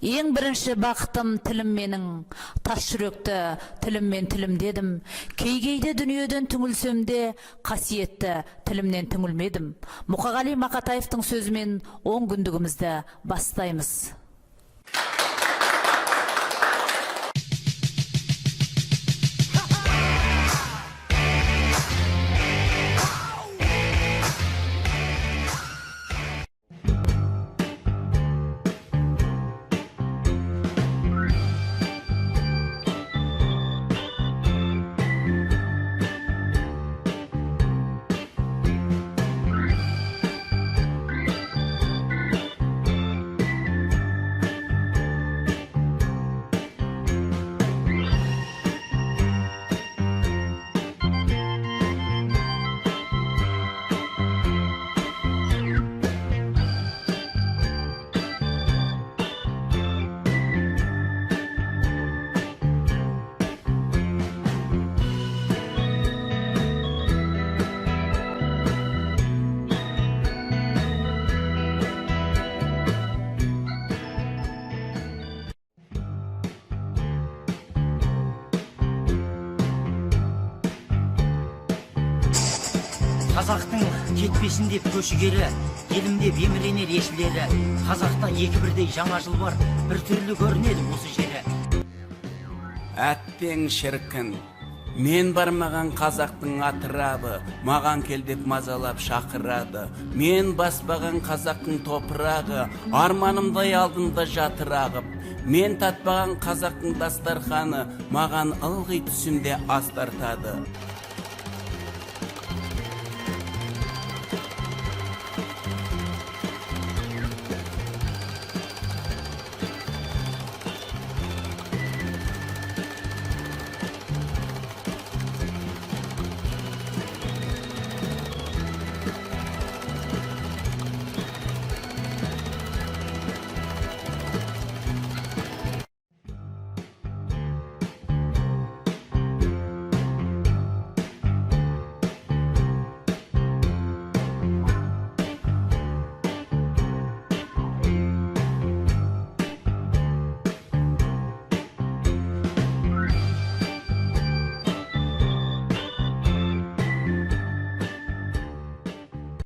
Ең бірінші бақытым тілім менің, тас жүректі тілім мен тілім дедім. Кейде дүниеден түңілсемде, қасиетті тілімнен түңілмедім. Мұқағали Мақатаевтың сөзімен 10 күндігімізді бастаймыз. Қазақтың кетпесін деп көшігері, елімде еміренер ешілері. Қазақта екі бірдей жаңа жыл бар, бір түрлі көрінеді осы жері. Әттең шіркін, мен бармаған қазақтың атырабы, маған кел деп мазалап шақырады. Мен баспаған қазақтың топырағы, арманымдай алдында жатырағып. Мен татпаған қазақтың дастарханы, маған ылғи түсімде ас тартады.